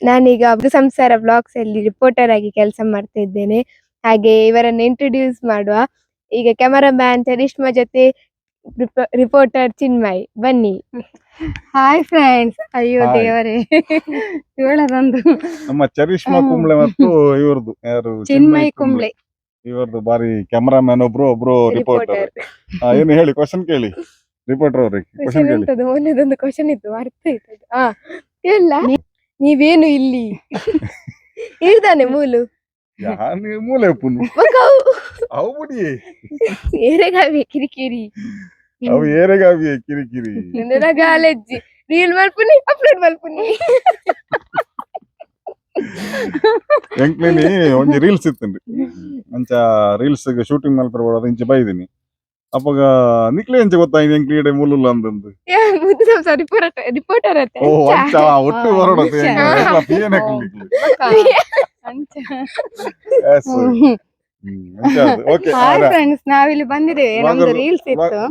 ನಾನೀಗ ಸಂಸಾರ ಬ್ಲಾಗ್ಸ್ ಅಲ್ಲಿ ರಿಪೋರ್ಟರ್ ಆಗಿ ಕೆಲಸ ಮಾಡ್ತಾ ಇದ್ದೇನೆ. ಹಾಗೆ ಇವರನ್ನು ಇಂಟ್ರೊಡ್ಯೂಸ್ ಮಾಡುವ. ಈಗ ಕ್ಯಾಮರಾಮ್ಯಾನ್ ಚರಿಷ್ಮಾ ಜೊತೆ ರಿಪೋರ್ಟರ್ ಚಿನ್ಮಯ್, ಬನ್ನಿ. Hi friends. ಅಯ್ಯೋ Hi. ದೇವರೇ, ಇವಳದೊಂದು ನಮ್ಮ ಚರಿಷ್ಮಾ ಕುಂಬ್ಳೆ ಮತ್ತು ಇವ್ರದ್ದು ಯಾರು ಚಿನ್ಮಯ್ ಕುಂಬ್ಳೆ. ಇವ್ರದ್ದು ಬಾರಿ ಕ್ಯಾಮರಾಮ್ಯಾನ್ ಒಬ್ರು ರಿಪೋರ್ಟರ್. ಏನು ಹೇಳಿ, ಕ್ವಶನ್ ಕೇಳಿ ರಿಪೋರ್ಟರ್ ಅವ್ರಿಗೆ. ಕ್ವಶನ್ ಕೇಳಿ. ಮೊನ್ನೆದೊಂದು ಕ್ವಶನ್ ಇತ್ತು, ಅರ್ಥ ಆಯ್ತದ. ಇಲ್ಲ ನೀವೇನು ಇಲ್ಲಿ ಇರ್ದಾನೆ ಮೂಲು ಯಾರು ಮೂಲೆ ಉಪ್ಪುನು ಅವು ಬಿಡಿ, ಏರೆಗಾವಿ ಕಿರಿಕಿರಿ ಅವು ಏರೆಗಾವಿ ಕಿರಿಕಿರಿ ಕಾಲೇಜಿ ರೀಲ್ ಮಲ್ಪುನಿ ಅಪ್ಲೋಡ್ ಮಲ್ಪುನಿ. ಎಂಕ್ಲೇನಿ ಒಂಜಿ ರೀಲ್ಸ್ ಇತ್ತನ್ರಿ, ಅಂಚ ರೀಲ್ಸ್ ಶೂಟಿಂಗ್ ಮಲ್ಪರ್ಬೋದು, ಅದು ಇಂಚ ಬೈದಿನಿ. ಅಪ್ಪಗ ನಿಕ್ಲೆ ಎಂಚ ಗೊತ್ತಾಯ್ತು ಎಂಕ್ಲೀಡೆ ಮೂಲುಲ್ಲ ಅಂತಂದು. ರಿಪೋರ್ಟರ್ ಓ ಅಂಚ ಒಟ್ಟು ಹೊರಡತ್ತೆ ಪಿಯನ್ ಹಾಕ್ಲಿಕ್ಕೆ. ಓಕೆ ಹಾಯ್ ಫ್ರೆಂಡ್ಸ್, ನಾವಿಲ್ಲಿ ಬಂದಿದ್ದೇವೆ. ನಮ್ದು ರೀಲ್ಸ್ ಇತ್ತು.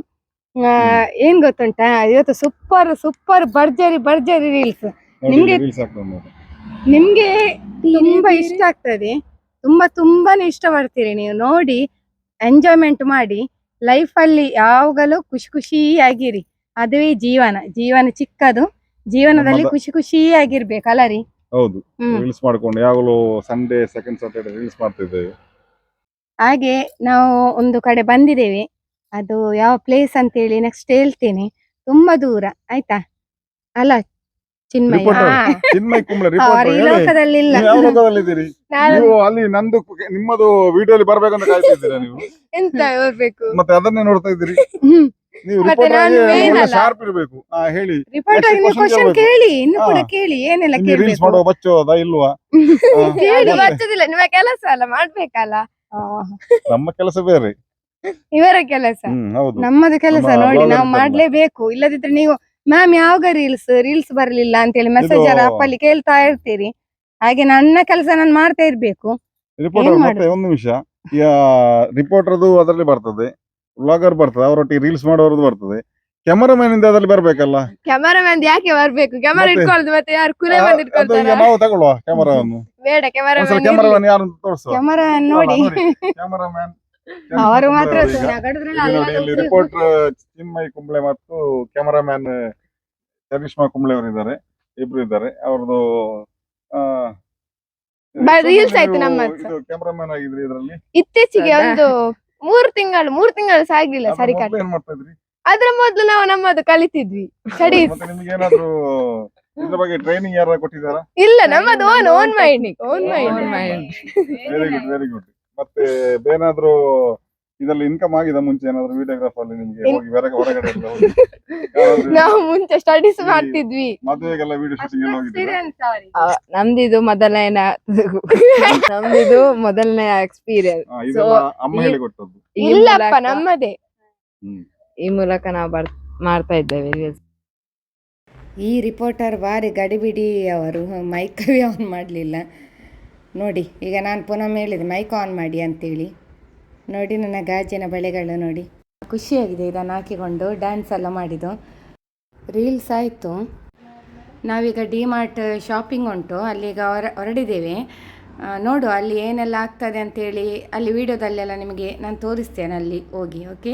ಏನ್ ಗೊತ್ತುಂಟಾ, ಇವತ್ತು ಸೂಪರ್ ಸೂಪರ್ ಭರ್ಜರಿ ರೀಲ್ಸ್. ನಿಮ್ಗೆ ತುಂಬಾ ಇಷ್ಟ ಆಗ್ತದೆ, ತುಂಬಾನೇ ಇಷ್ಟ ಪಡ್ತೀರಿ ನೀವು. ನೋಡಿ ಎಂಜಾಯ್ಮೆಂಟ್ ಮಾಡಿ, ಲೈಫ್ ಅಲ್ಲಿ ಯಾವಾಗಲೂ ಖುಷಿಯಾಗಿರಿ. ಅದುವೇ ಜೀವನ ಚಿಕ್ಕದು, ಜೀವನದಲ್ಲಿ ಖುಷಿಯಾಗಿರ್ಬೇಕಲ್ಲ ರೀ. ಹೌದು, ರೀಲ್ಸ್ ಮಾಡ್ಕೊಂಡು ಯಾವಾಗಲೂ ಸಂಡೇ ಸೆಕೆಂಡ್ ಸಾಟರ್ಡೆ ರೀಲ್ಸ್ ಮಾಡ್ತಿದ್ದೇವೆ. ಹಾಗೆ ನಾವು ಒಂದು ಕಡೆ ಬಂದಿದ್ದೇವೆ. ಅದು ಯಾವ ಪ್ಲೇಸ್ ಅಂತ ಹೇಳಿ ನೆಕ್ಸ್ಟ್ ಹೇಳ್ತೀನಿ. ತುಂಬಾ ದೂರ, ಆಯ್ತಾ ಅಲ್ಲ ಚಿನ್ಮಯ್? ಚಿನ್ಮಯ್ ಕುಂಬ್ಳೆ ಅವ್ರು ಈ ಲೋಕದಲ್ಲಿ ಇಲ್ಲ. ಯಾವ ಲೋಕದಲ್ಲಿದ್ದೀರಿ ನೀವು? ಅಲ್ಲಿ ನಂದು ನಿಮ್ಮದು ವಿಡಿಯೋಲಿ ಬರ್ಬೇಕಂತ ಕಾಯ್ತಿದ್ದೀರಾ ನೀವು? ಎಂತ ಬರ್ಬೇಕು ಮತ್ತೆ ಅದನ್ನೇ ನೋಡ್ತಾ ಇದ್ದೀರಿ ನೀವು. ಮತ್ತೆ ನಾನು main ಅಲ್ಲ. ಶಾರ್ಪ್ ಇರಬೇಕು. ಹೇಳಿ, ರಿಪೋರ್ಟ್ ಆಗಿ Next question ಕ್ವಶನ್ ಕೇಳ್ಬೇಕು. ಕೇಳಿ, ಇನ್ನು ಕೂಡ ಕೇಳಿ, ಏನೆಲ್ಲ ರೀಲ್ಸ್ ಕೇಳ್ಬೇಕು. ಮಾಡುವ ಬಚ್ಚೋದಾ ಇಲ್ವಾ? ಅದು ಬರ್ತದಿಲ್ಲ, ನಿಮ್ಮ ಕೆಲಸ ಅಲ್ಲ, ಮಾಡ್ಬೇಕಲ್ಲ. ನಮ್ಮ ಕೆಲಸ ಬೇರೆ, ಇವರ ಕೆಲಸ. ಹೌದು. ನಮ್ಮದು ಕೆಲಸ ನಮ್ಮ ನೋಡಿ, blogger ನಾವು ಇದ್ದಲ್ಲ. ಮಾಡ್ಲೇಬೇಕು. ಇಲ್ಲದಿದ್ರೆ ನೀವು ಮ್ಯಾಮ್ ಯಾವಾಗ ರೀಲ್ಸ್ ಬರ್ಲಿಲ್ಲ ಅಂತ ಹೇಳಿ ಮೆಸೇಜರ್ ಇದು- ಆಪ್ ಅಲ್ಲಿ ಕೇಳ್ತಾ ಇರ್ತೀರಿ. ಹಾಗೆ ನನ್ನ ಕೆಲಸ ನಾನು ಮಾಡ್ತಾ ಇರ್ಬೇಕು. ರಿಪೋರ್ಟರ್ ಏನ್ ಮತ್ತೆ ಒಂದು ನಿಮಿಷ, ಈಗ ರಿಪೋರ್ಟರ್ದು ಅದರಲ್ಲಿ ಬರ್ತದೆ, ವ್ಲಾಗರ್ ಬರ್ತದೆ, ಅವರೊಟ್ಟಿಗೆ ರೀಲ್ಸ್ ಮಾಡೋರದ್ದು ಬರ್ತದೆ, ಕ್ಯಾಮರಾಮನ್ ಇಂದ ಅದ್ರಲ್ಲಿ ಬರ್ಬೇಕಲ್ಲ. ಕ್ಯಾಮರಾಮನ್ ಯಾಕೆ ಬರ್ಬೇಕು? ಕ್ಯಾಮರಾ ಮತ್ತೆ? ಇಟ್ಕೊಳ್ಳೋದು ಮತ್ತೆ ಯಾರು ಕುಲೆ ಬಂದು ಅದು ಈಗ ಇಟ್ಕೊಳ್ತಾರ? ನಾವು ತಗೊಳ್ಳುವ ಕ್ಯಾಮರಾವನ್ನು. ಬೇಡ, ಕ್ಯಾಮರಾಮನ್ ಕ್ಯಾಮರಾಮನ್ ಯಾರು ಅಂತ ತೋರಿಸುವ. ಕ್ಯಾಮರಾ ನೋಡಿ, ಕ್ಯಾಮರಾಮನ್ ಅವರು ಮಾತ್ರ ನಗರದ್ರಲ್ಲಿ ನೋಡಿ, ಇಲ್ಲಿ ರಿಪೋರ್ಟರ್ ಚಿನ್ಮಯ್ ಕುಂಬ್ಳೆ ಮತ್ತು ಕ್ಯಾಮರಾಮ್ಯಾನ್ ಚರಿಷ್ಮಾ ಕುಂಬ್ಳೆ ಅವರು ಇದ್ದಾರೆ, ಇಬ್ರು ಇದ್ದಾರೆ. ಅವ್ರದ್ದು reels ಆಯ್ತು ನಮ್ಮದು. ಕ್ಯಾಮರಾಮ್ಯಾನ್ ಆಗಿದ್ರಿ ಇದರಲ್ಲಿ. ಇತ್ತೀಚೆಗೆ ಒಂದು 3 ತಿಂಗಳು ಸಾಗಿಲ್ಲ ಸರಿ ಕಟ್. ಏನ್ ಮಾಡ್ತಾ ಇದ್ರಿ? ಅದ್ರ ಮೊದ್ಲು ನಾವು ನಮ್ಮದು ಕಲಿತಿದ್ವಿ ಸ್ಟಡೀಸ್. ಮತ್ತೆ ನಿಮ್ಗೆ ಏನಾದ್ರು ಇದ್ರ ಬಗ್ಗೆ ಟ್ರೈನಿಂಗ್ ಯಾರು ಕೊಟ್ಟಿದ್ದಾರಾ? ಇಲ್ಲ, ನಮ್ಮದು ಓನ್ ಮೈಂಡ್. Very good. ಮತ್ತೆ ಏನಾದ್ರು ಇದರಲ್ಲಿ ಇನ್ಕಮ್ ಆಗಿದೆ ಮುಂಚೆ ಏನಾದ್ರು ವಿಡಿಯೋಗ್ರಾಫ್ ಅಲ್ಲಿ ನಿಮ್ಗೆ ಹೋಗಿ ಹೊರಗಡೆ ಎಲ್ಲ ಹೋಗಿ ನಾವು ಮುಂಚೆ ಸ್ಟಡೀಸ್ ಮಾಡ್ತಿದ್ವಿ. ಮದುವೆಗೆಲ್ಲ ವಿಡಿಯೋ ಶೂಟಿಂಗ್ ಎಲ್ಲ ಹೋಗಿದ್ದೀರಾ? ನಮ್ದಿದು ಮೊದಲನೇ ಎಕ್ಸ್ಪೀರಿಯನ್ಸ್. ಇದೆಲ್ಲ ಅಮ್ಮ ಹೇಳಿಕೊಟ್ಟದ್ದು? ಇಲ್ಲಪ್ಪ, ನಮ್ಮದೇ. ಈ ಮೂಲಕ ನಾವು ಮಾಡ್ತಾ ಇದ್ದೇವೆ. ಈ ರಿಪೋರ್ಟರ್ ಬಾರಿ ಗಡಿಬಿಡಿ ಅವರು, ಮೈಕ್ ಆನ್ ಮಾಡಲಿಲ್ಲ ನೋಡಿ. ಈಗ ನಾನು ಪುನಃ ಹೇಳಿದೆ ಮೈಕ್ ಆನ್ ಮಾಡಿ ಅಂತೇಳಿ. ನೋಡಿ ನನ್ನ ಗಾಜಿನ ಬಳೆಗಳು ನೋಡಿ, ಖುಷಿಯಾಗಿದೆ ಇದನ್ನು ಹಾಕಿಕೊಂಡು ಡ್ಯಾನ್ಸ್ ಎಲ್ಲ ಮಾಡಿದ್ದು. ರೀಲ್ಸ್ ಆಯಿತು. ನಾವೀಗ ಡಿಮಾರ್ಟ್ ಶಾಪಿಂಗ್ ಉಂಟು, ಅಲ್ಲಿಗ ಹೊರಡಿದ್ದೇವೆ. ನೋಡು ಅಲ್ಲಿ ಏನೆಲ್ಲ ಆಗ್ತದೆ ಅಂತೇಳಿ, ಅಲ್ಲಿ ವಿಡಿಯೋದಲ್ಲೆಲ್ಲ ನಿಮಗೆ ನಾನು ತೋರಿಸ್ತೇನೆ ಅಲ್ಲಿ ಹೋಗಿ. ಓಕೆ,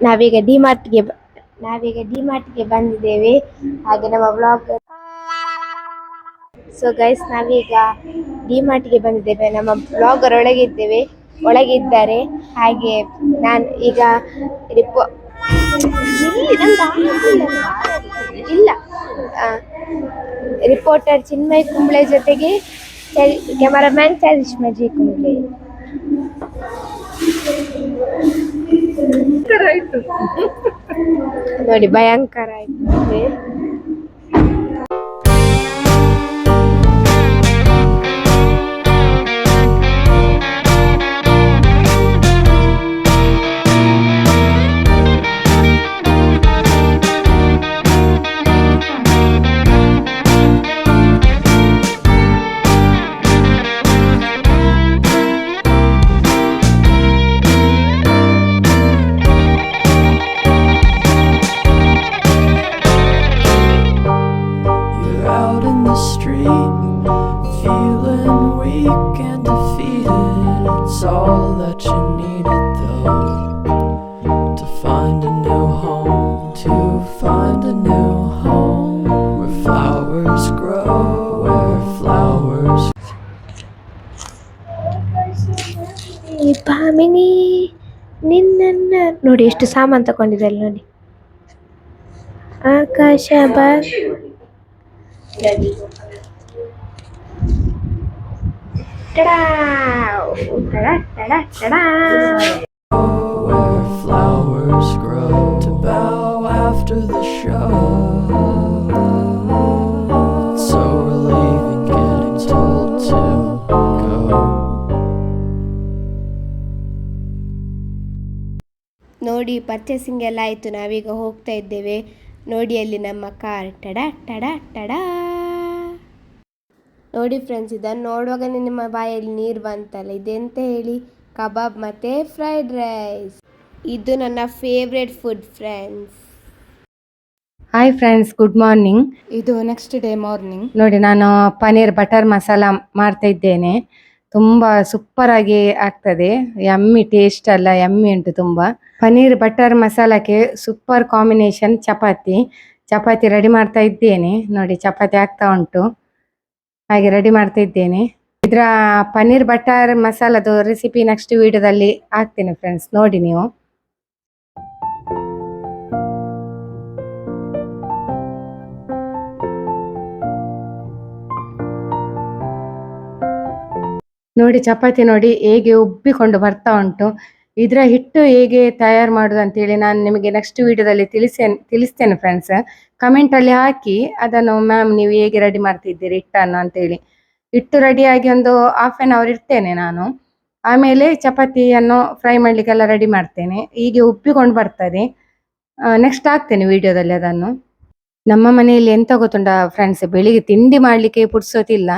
ನಾವೀಗ ಡಿಮಾರ್ಟ್ಗೆ ಬಂದಿದ್ದೇವೆ. ಹಾಗೆ ನಮ್ಮ ಬ್ಲಾಗ್. ಸೊ ಗೈಸ್, ನಾವೀಗ ಡಿಮಾರ್ಟ್ಗೆ ಬಂದಿದ್ದೇವೆ. ನಮ್ಮ ಬ್ಲಾಗರ್ ಒಳಗಿದ್ದಾರೆ. ಹಾಗೆ ನಾನು ಈಗ ರಿಪೋರ್ಟರ್ ಚಿನ್ಮಯ್ ಕುಂಬ್ಳೆ ಜೊತೆಗೆ ಕ್ಯಾಮರಾಮ್ಯಾನ್ ಚರಿಷ್ಮಾ ಕುಂಬ್ಳೆ. ನೋಡಿ, ಭಯಂಕರ ಆಯ್ತು. weak and defeated. It's all that you needed, though, to find a new home, to find a new home where flowers grow, where flowers ಈ ಭಾಮಿನಿ ನಿನ್ನ ನೋಡಿ ಎಷ್ಟು ಸಾಮಾನು ತಗೊಂಡಿದ್ದಾರೆ ನೋಡಿ. ಆಕಾಶ where flowers grow, to bow after the show. It's so relieving getting told to go. ನೋಡಿ purchasing ಎಲ್ಲ ಆಯಿತು, ನಾವೀಗ ಹೋಗ್ತಾ ಇದ್ದೇವೆ. ನೋಡಿ ಅಲ್ಲಿ ನಮ್ಮ ಕಾರ್ ಟಡಾ ಟಡಾ ಟಡಾ. ನೋಡಿ ಫ್ರೆಂಡ್ಸ್, ಇದನ್ನು ನೋಡುವಾಗನೇ ನಿಮ್ಮ ಬಾಯಲ್ಲಿ ನೀರು ಬಂತಲ್ಲ. ಇದೆಂತ ಹೇಳಿ, ಕಬಾಬ್ ಮತ್ತು ಫ್ರೈಡ್ ರೈಸ್. ಇದು ನನ್ನ favourite food friends. Hi friends, good morning. ಇದು ನೆಕ್ಸ್ಟ್ ಡೇ ಮಾರ್ನಿಂಗ್. ನೋಡಿ, ನಾನು ಪನ್ನೀರ್ ಬಟರ್ ಮಸಾಲ ಮಾಡ್ತಾ ಇದ್ದೇನೆ. ತುಂಬ ಸೂಪರಾಗಿ ಆಗ್ತದೆ. ಯಮ್ಮಿ ಟೇಸ್ಟ್ ಅಲ್ಲ, ಯಮ್ಮಿ ಉಂಟು ತುಂಬ. ಪನ್ನೀರ್ ಬಟರ್ ಮಸಾಲಕ್ಕೆ ಸೂಪರ್ ಕಾಂಬಿನೇಷನ್ ಚಪಾತಿ ರೆಡಿ ಮಾಡ್ತಾ ಇದ್ದೇನೆ. ನೋಡಿ, ಚಪಾತಿ ಆಗ್ತಾ ಉಂಟು, ಹಾಗೆ ರೆಡಿ ಮಾಡ್ತಾ ಇದ್ದೇನೆ. ಇದರ ಪನ್ನೀರ್ ಬಟರ್ ಮಸಾಲದು ರೆಸಿಪಿ ನೆಕ್ಸ್ಟ್ ವಿಡಿಯೋದಲ್ಲಿ ಹಾಕ್ತೇನೆ ಫ್ರೆಂಡ್ಸ್, ನೋಡಿ ನೀವು. ನೋಡಿ, ಚಪಾತಿ ನೋಡಿ ಹೇಗೆ ಉಬ್ಬಿಕೊಂಡು ಬರ್ತಾ ಉಂಟು. ಇದರ ಹಿಟ್ಟು ಹೇಗೆ ತಯಾರು ಮಾಡೋದು ಅಂತೇಳಿ ನಾನು ನಿಮಗೆ ನೆಕ್ಸ್ಟ್ ವಿಡಿಯೋದಲ್ಲಿ ತಿಳಿಸ್ತೇನೆ ಫ್ರೆಂಡ್ಸ್. ಕಮೆಂಟಲ್ಲಿ ಹಾಕಿ ಅದನ್ನು, ಮ್ಯಾಮ್ ನೀವು ಹೇಗೆ ರೆಡಿ ಮಾಡ್ತಿದ್ದೀರಿ ಹಿಟ್ಟನ್ನು ಅಂತೇಳಿ. ಹಿಟ್ಟು ರೆಡಿಯಾಗಿ ಒಂದು 1/2 hour ಇಡ್ತೇನೆ ನಾನು. ಆಮೇಲೆ ಚಪಾತಿಯನ್ನು ಫ್ರೈ ಮಾಡಲಿಕ್ಕೆಲ್ಲ ರೆಡಿ ಮಾಡ್ತೇನೆ. ಹೀಗೆ ಉಬ್ಬಿಕೊಂಡು ಬರ್ತದೆ. ನೆಕ್ಸ್ಟ್ ಹಾಕ್ತೇನೆ ವಿಡಿಯೋದಲ್ಲಿ ಅದನ್ನು. ನಮ್ಮ ಮನೆಯಲ್ಲಿ ಎಂತ ಗೊತ್ತುಂಟಾ ಫ್ರೆಂಡ್ಸ್, ಬೆಳಿಗ್ಗೆ ತಿಂಡಿ ಮಾಡಲಿಕ್ಕೆ ಪುರ್ಸೋತಿಲ್ಲ.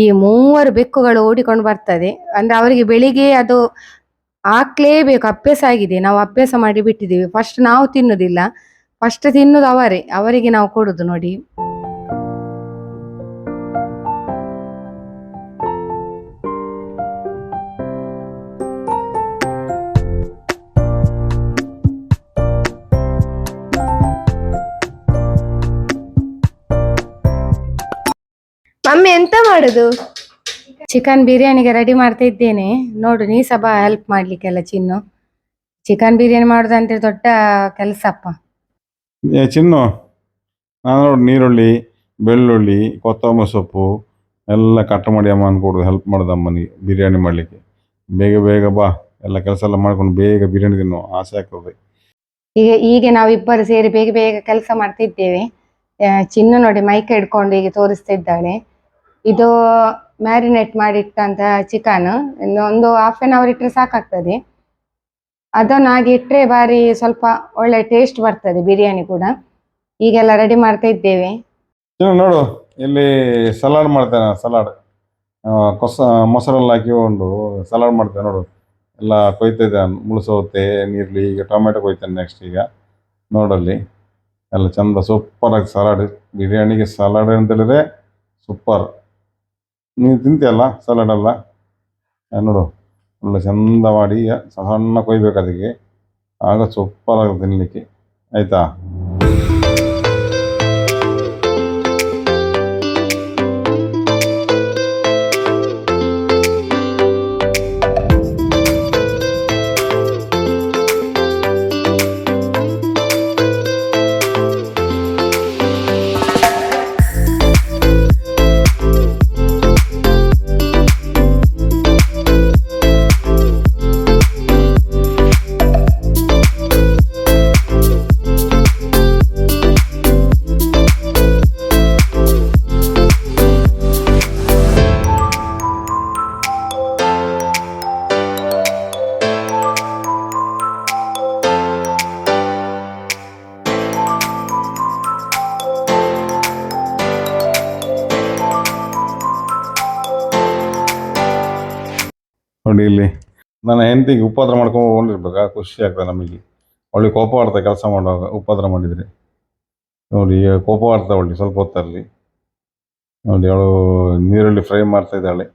ಈ 3 ಬೆಕ್ಕುಗಳು ಓಡಿಕೊಂಡು ಬರ್ತದೆ. ಅಂದ್ರೆ ಅವರಿಗೆ ಬೆಳಿಗ್ಗೆ ಅದು ಹಾಕ್ಲೇಬೇಕು, ಅಭ್ಯಾಸ ಆಗಿದೆ. ನಾವು ಅಭ್ಯಾಸ ಮಾಡಿ ಬಿಟ್ಟಿದ್ದೀವಿ. ಫಸ್ಟ್ ನಾವು ತಿನ್ನುದಿಲ್ಲ, ಫಸ್ಟ್ ತಿನ್ನುದು ಅವರಿಗೆ ನಾವು ಕೊಡುದು. ನೋಡಿ, ಮಮ್ಮಿ ಎಂತ ಮಾಡುದು? ಚಿಕನ್ ಬಿರಿಯಾನಿಗೆ ರೆಡಿ ಮಾಡ್ತಾ ಇದ್ದೇನೆ. ನೋಡು, ನೀ ಸಹ ಬಾ ಹೆಲ್ಪ್ ಮಾಡ್ಲಿಕ್ಕೆಲ್ಲ. ಚಿಕನ್ ಬಿರಿಯಾನಿ ಮಾಡೋದಂದ್ರೆ ದೊಡ್ಡ ಕೆಲಸಪ್ಪ. ಚಿನ್ನು, ನಾನು ನೋಡಿ ನೀರುಳ್ಳಿ, ಬೆಳ್ಳುಳ್ಳಿ, ಕೊತ್ತಂಬರಿ ಸೊಪ್ಪು ಎಲ್ಲ ಕಟ್ ಮಾಡಿ ಅಮ್ಮ ಅನ್ಕೊಡೋದು, ಹೆಲ್ಪ್ ಮಾಡೋದು ಅಮ್ಮನಿಗೆ ಬಿರಿಯಾನಿ ಮಾಡಲಿಕ್ಕೆ. ಬೇಗ ಬೇಗ ಬಾ, ಎಲ್ಲ ಕೆಲಸ ಎಲ್ಲ ಮಾಡ್ಕೊಂಡು ಬೇಗ ಬಿರಿಯಾನಿ ತಿನ್ನೋ ಆಸೆ ಆಗ್ತದೆ. ಹೀಗೆ ನಾವಿಬ್ಬರು ಸೇರಿ ಬೇಗ ಬೇಗ ಕೆಲಸ ಮಾಡ್ತಾ ಇದ್ದೇವೆ. ಚಿನ್ನು ನೋಡಿ ಮೈಕ್ ಹಿಡ್ಕೊಂಡು ಹೀಗೆ ತೋರಿಸ್ತಾ ಇದ್ದಾಳೆ. ಇದು ಮ್ಯಾರಿನೇಟ್ ಮಾಡಿಟ್ಟಂತ ಚಿಕನ್. ಒಂದು 1/2 hour ಇಟ್ಟರೆ ಸಾಕಾಗ್ತದೆ. ಅದನ್ನು ಹಾಗೆ ಇಟ್ಟರೆ ಬಾರಿ ಸ್ವಲ್ಪ ಒಳ್ಳೆ ಟೇಸ್ಟ್ ಬರ್ತದೆ ಬಿರಿಯಾನಿ ಕೂಡ. ಈಗೆಲ್ಲ ರೆಡಿ ಮಾಡ್ತಾ ಇದ್ದೇವೆ. ನೋಡು, ಇಲ್ಲಿ ಸಲಾಡ್ ಮಾಡ್ತೇನೆ. ಸಲಾಡ್ ಮೊಸರೆಲ್ಲ ಹಾಕಿ ಒಂದು ಸಲಾಡ್ ಮಾಡ್ತೇನೆ. ನೋಡು, ಎಲ್ಲ ಕೊಯ್ತಿದ್ದೆ, ಮುಳುಸೌತೆ, ನೀರುಳ್ಳಿ, ಈಗ ಟೊಮೆಟೊ ಕೊಯ್ತೇನೆ ನೆಕ್ಸ್ಟ್. ಈಗ ನೋಡಲ್ಲಿ ಎಲ್ಲ ಚಂದ ಸೂಪರಾಗಿ ಸಲಾಡ್. ಬಿರಿಯಾನಿಗೆ ಸಲಾಡ್ ಅಂತ ಹೇಳಿದ್ರೆ ಸೂಪರ್. ನೀನು ತಿಂತೀಯಲ್ಲ ಸಲಾಡೆಲ್ಲ? ನೋಡು, ಒಳ್ಳೆ ಚಂದ ಮಾಡಿ ಸಣ್ಣ ಕೊಯ್ಬೇಕು ಅದಕ್ಕೆ, ಆಗ ಸೂಪರಾಗಿ ತಿನ್ನಲಿಕ್ಕೆ. ಆಯಿತಾ? ನೋಡಿ, ಇಲ್ಲಿ ನನ್ನ ಹೆಂಡತಿಗೆ ಉಪದ್ರ ಮಾಡ್ಕೊಂಡಿರ್ಬೇಕಾ, ಖುಷಿ ಆಗ್ತದೆ ನಮಗೆ. ಅವಳಿಗೆ ಕೋಪ ಆಡ್ತಾ ಕೆಲಸ ಮಾಡುವಾಗ ಉಪದ್ರ ಮಾಡಿದರೆ. ನೋಡಿ, ಈಗ ಕೋಪ ಆಡ್ತಾ ಅವಳಿಗೆ ಸ್ವಲ್ಪ ಹೊತ್ತಲ್ಲಿ. ನೋಡಿ, ಅವಳು ನೀರುಳ್ಳಿ ಫ್ರೈ ಮಾಡ್ತಾ ಇದ್ದಾಳೆ.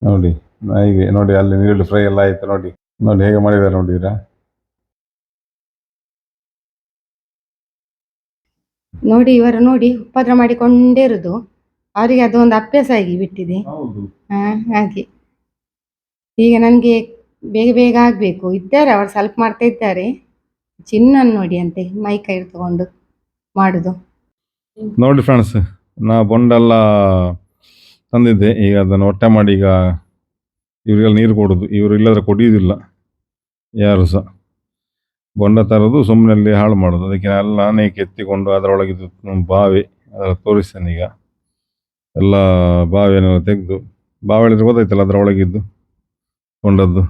ನೋಡಿ ಹೀಗೆ ನೋಡಿ, ಅಲ್ಲಿ ನೀರುಳ್ಳಿ ಫ್ರೈ ಎಲ್ಲ ಆಯ್ತು ನೋಡಿ. ನೋಡಿ ಹೇಗೆ ಮಾಡಿದ್ದಾರೆ ನೋಡಿದ್ರಾ? ನೋಡಿ ಇವರು ನೋಡಿ ಉಪದ್ರ ಮಾಡಿಕೊಂಡೇ ಇರುದು, ಅವರಿಗೆ ಅದೊಂದು ಅಭ್ಯಾಸ ಆಗಿ ಬಿಟ್ಟಿದೆ. ಹೌದು. ಹಾಗೆ ಈಗ ನನಗೆ ಬೇಗ ಬೇಗ ಆಗಬೇಕು. ಇದ್ದಾರೆ ಅವರು ಸ್ವಲ್ಪ ಮಾಡ್ತಾ ಇದ್ದಾರೆ. ಚಿನ್ನನ್ನು ನೋಡಿ ಅಂತೆ ಮೈ ಕೈ ತಗೊಂಡು ಮಾಡುದು. ನೋಡಿ ಫ್ರೆಂಡ್ಸ್, ನಾ ಬೊಂಡೆಲ್ಲ ತಂದಿದ್ದೆ. ಈಗ ಅದನ್ನು ಹೊಟ್ಟೆ ಮಾಡಿ ಈಗ ಇವರಿಗೆಲ್ಲ ನೀರು ಕೊಡೋದು. ಇವರು ಇಲ್ಲದ್ರೆ ಕುಡಿಯುವುದಿಲ್ಲ ಯಾರು ಸಹ. ಬೊಂಡ ತರೋದು ಸುಮ್ಮನೆ ಅಲ್ಲಿ ಹಾಳು ಮಾಡೋದು. ಅದಕ್ಕೆ ಎಲ್ಲ ನಾನೇ ಕೆತ್ತಿಕೊಂಡು ಅದರೊಳಗಿದ್ದು ಬಾವಿ ಅದರ ತೋರಿಸ್ತೇನೆ ಈಗ. ಎಲ್ಲ ಬಾವಿಯನ್ನೆಲ್ಲ ತೆಗೆದು, ಬಾವಿ ಹೇಳಿದ್ರೆ ಗೊತ್ತಾಯ್ತಲ್ಲ ಅದರೊಳಗಿದ್ದು ಕೊಂಡದ್ದು.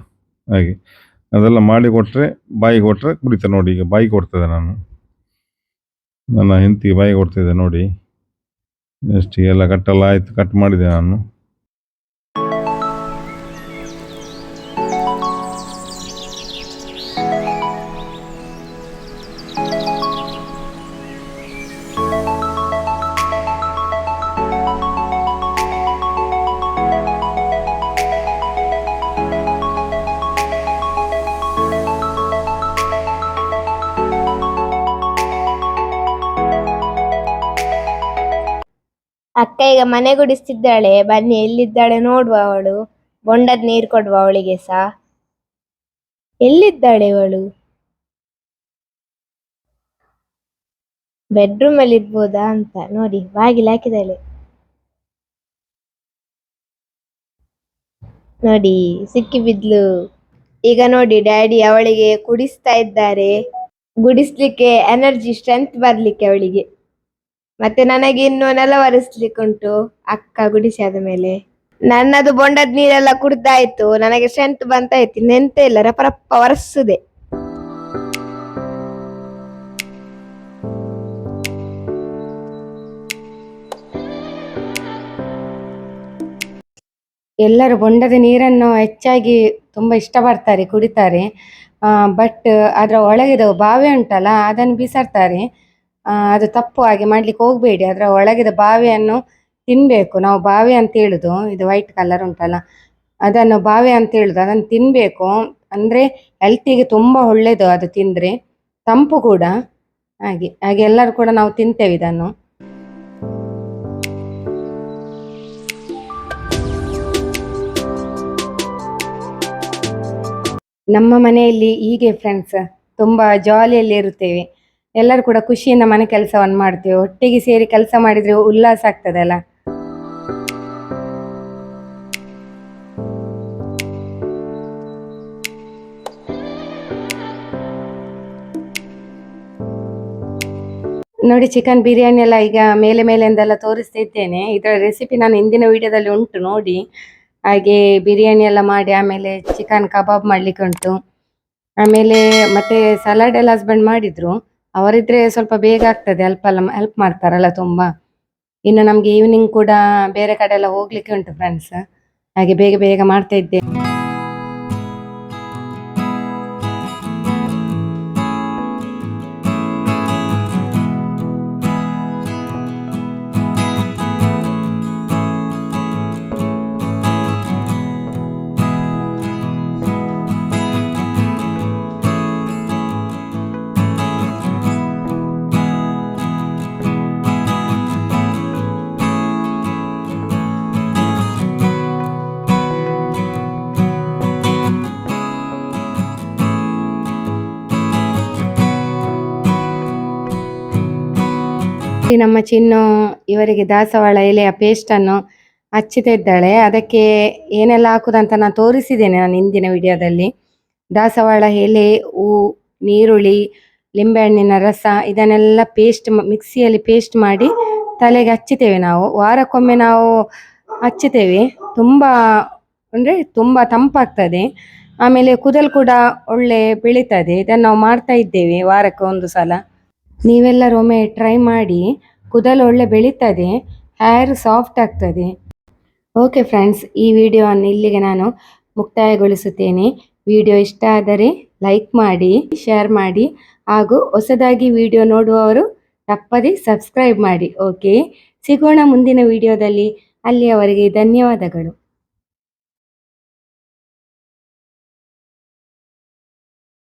ಹಾಗೆ ಅದೆಲ್ಲ ಮಾಡಿ ಕೊಟ್ಟರೆ, ಬಾಯಿ ಕೊಟ್ಟರೆ ಕುಡಿತಾರೆ. ನೋಡಿ ಈಗ ಬಾಯಿ ಕೊಡ್ತದೆ, ನಾನು ನನ್ನ ಹೆಂಡತಿಗೆ ಬಾಯಿ ಕೊಡ್ತಿದ್ದೆ ನೋಡಿ. ಎಷ್ಟು ಎಲ್ಲ ಕಟ್ಟೆಲ್ಲ ಆಯಿತು, ಕಟ್ ಮಾಡಿದೆ ನಾನು. ಅಕ್ಕ ಈಗ ಮನೆ ಗುಡಿಸ್ತಿದ್ದಾಳೆ, ಬನ್ನಿ ಎಲ್ಲಿದ್ದಾಳೆ ನೋಡುವ. ಅವಳು ಬೊಂಡದ್ ನೀರು ಕೊಡುವ ಅವಳಿಗೆ ಸಹ. ಎಲ್ಲಿದ್ದಾಳೆ ಅವಳು? ಬೆಡ್ರೂಮ್ ಅಲ್ಲಿ ಇರ್ಬೋದಾ ಅಂತ ನೋಡಿ, ಬಾಗಿಲು ಹಾಕಿದಾಳೆ ನೋಡಿ, ಸಿಕ್ಕಿ ಬಿದ್ಲು. ಈಗ ನೋಡಿ ಡ್ಯಾಡಿ ಅವಳಿಗೆ ಕುಡಿಸ್ತಾ ಇದ್ದಾರೆ, ಗುಡಿಸ್ಲಿಕ್ಕೆ ಎನರ್ಜಿ ಸ್ಟ್ರೆಂತ್ ಬರ್ಲಿಕ್ಕೆ ಅವಳಿಗೆ. ಮತ್ತೆ ನನಗೆ ಇನ್ನು ನೆಲ ಒರೆಸ್ಲಿಕ್ಕುಂಟು ಅಕ್ಕ ಗುಡಿಸಿ ಆದ ಮೇಲೆ. ನನ್ನದು ಬೊಂಡದ ನೀರೆಲ್ಲ ಕುಡ್ದಾಯ್ತು, ನನಗೆ ಸ್ಟ್ರೆಂತ್ ಬಂತಾಯ್ತು. ನೆಂತ ಇಲ್ಲ, ರಪರಪ್ಪ ಒರೆಸುದೆ. ಎಲ್ಲರೂ ಬೊಂಡದ ನೀರನ್ನು ಹೆಚ್ಚಾಗಿ ತುಂಬ ಇಷ್ಟಪಡ್ತಾರೆ, ಕುಡಿತಾರೆ. ಬಟ್ ಅದರ ಒಳಗಿದ ಬಾವಿ ಉಂಟಲ್ಲ ಅದನ್ನು ಬಿಸಾಡ್ತಾರೆ. ಅದು ತಪ್ಪು, ಹಾಗೆ ಮಾಡ್ಲಿಕ್ಕೆ ಹೋಗಬೇಡಿ. ಅದರ ಒಳಗಿದ ಬಾವಿಯನ್ನು ತಿನ್ನಬೇಕು. ನಾವು ಬಾವಿ ಅಂತ ಹೇಳುದು, ಇದು ವೈಟ್ ಕಲರ್ ಉಂಟಲ್ಲ ಅದನ್ನು ಬಾವಿ ಅಂತ ಹೇಳುದು. ಅದನ್ನು ತಿನ್ನಬೇಕು, ಅಂದರೆ ಹೆಲ್ತಿಗೆ ತುಂಬ ಒಳ್ಳೆಯದು ಅದು ತಿಂದರೆ, ತಂಪು ಕೂಡ. ಹಾಗೆ ಹಾಗೆ ಎಲ್ಲರೂ ಕೂಡ ನಾವು ತಿಂತೇವೆ ಇದನ್ನು. ನಮ್ಮ ಮನೆಯಲ್ಲಿ ಹೀಗೆ ಫ್ರೆಂಡ್ಸ್, ತುಂಬ ಜಾಲಿಯಲ್ಲಿ ಇರುತ್ತೇವೆ. ಎಲ್ಲರೂ ಕೂಡ ಖುಷಿಯಿಂದ ಮನೆ ಕೆಲಸವನ್ನು ಮಾಡ್ತೇವೆ. ಒಟ್ಟಿಗೆ ಸೇರಿ ಕೆಲಸ ಮಾಡಿದರೆ ಉಲ್ಲಾಸ ಆಗ್ತದಲ್ಲ. ನೋಡಿ ಚಿಕನ್ ಬಿರಿಯಾನಿ ಎಲ್ಲ ಈಗ ಮೇಲೆ ಮೇಲೆಂದೆಲ್ಲ ತೋರಿಸ್ತಾ ಇದ್ದೇನೆ. ಇದರ ರೆಸಿಪಿ ನಾನು ಹಿಂದಿನ ವಿಡಿಯೋದಲ್ಲಿ ಉಂಟು ನೋಡಿ. ಹಾಗೆ ಬಿರಿಯಾನಿ ಎಲ್ಲ ಮಾಡಿ ಆಮೇಲೆ ಚಿಕನ್ ಕಬಾಬ್ ಮಾಡಲಿಕ್ಕೆ ಉಂಟು. ಆಮೇಲೆ ಮತ್ತೆ ಸಲಾಡ್ ಎಲ್ಲ ಹಸ್ಬೆಂಡ್ ಮಾಡಿದ್ರು. ಅವರಿದ್ರೆ ಸ್ವಲ್ಪ ಬೇಗ ಆಗ್ತದೆ, ಹೆಲ್ಪ್ ಮಾಡ್ತಾರಲ್ಲ ತುಂಬ. ಇನ್ನು ನಮಗೆ ಈವ್ನಿಂಗ್ ಕೂಡ ಬೇರೆ ಕಡೆ ಎಲ್ಲ ಹೋಗ್ಲಿಕ್ಕೆ ಉಂಟು ಫ್ರೆಂಡ್ಸ್, ಹಾಗೆ ಬೇಗ ಬೇಗ ಮಾಡ್ತಾ ಇದ್ದೆ. ನಮ್ಮ ಚಿನ್ನು ಇವರಿಗೆ ದಾಸವಾಳ ಎಲೆಯ ಪೇಸ್ಟನ್ನು ಹಚ್ಚುತ್ತಾ ಇದ್ದಾಳೆ. ಅದಕ್ಕೆ ಏನೆಲ್ಲ ಹಾಕುದಂತ ನಾನು ತೋರಿಸಿದ್ದೇನೆ ನಾನು ಹಿಂದಿನ ವಿಡಿಯೋದಲ್ಲಿ. ದಾಸವಾಳ ಎಲೆ, ನೀರುಳ್ಳಿ, ಲಿಂಬೆಹಣ್ಣಿನ ರಸ ಇದನ್ನೆಲ್ಲ ಮಿಕ್ಸಿಯಲ್ಲಿ ಪೇಸ್ಟ್ ಮಾಡಿ ತಲೆಗೆ ಹಚ್ಚುತ್ತೇವೆ ನಾವು. ವಾರಕ್ಕೊಮ್ಮೆ ನಾವು ಹಚ್ಚುತ್ತೇವೆ. ತುಂಬ ಅಂದರೆ ತುಂಬ ತಂಪಾಗ್ತದೆ. ಆಮೇಲೆ ಕೂದಲು ಕೂಡ ಒಳ್ಳೆ ಬೆಳೀತದೆ. ಇದನ್ನು ನಾವು ಮಾಡ್ತಾ ಇದ್ದೇವೆ ವಾರಕ್ಕೆ ಒಂದು ಸಲ. ನೀವೆಲ್ಲರೂ ಒಮ್ಮೆ ಟ್ರೈ ಮಾಡಿ, ಕೂದಲು ಒಳ್ಳೆ ಬೆಳೀತದೆ, ಹೇರ್ ಸಾಫ್ಟ್ ಆಗ್ತದೆ. ಓಕೆ ಫ್ರೆಂಡ್ಸ್, ಈ ವಿಡಿಯೋವನ್ನು ಇಲ್ಲಿಗೆ ನಾನು ಮುಕ್ತಾಯಗೊಳಿಸುತ್ತೇನೆ. ವಿಡಿಯೋ ಇಷ್ಟ ಆದರೆ ಲೈಕ್ ಮಾಡಿ, ಶೇರ್ ಮಾಡಿ, ಹಾಗೂ ಹೊಸದಾಗಿ ವಿಡಿಯೋ ನೋಡುವವರು ತಪ್ಪದೆ ಸಬ್ಸ್ಕ್ರೈಬ್ ಮಾಡಿ. ಓಕೆ, ಸಿಗೋಣ ಮುಂದಿನ ವಿಡಿಯೋದಲ್ಲಿ. ಅಲ್ಲಿಯವರೆಗೆ ಧನ್ಯವಾದಗಳು.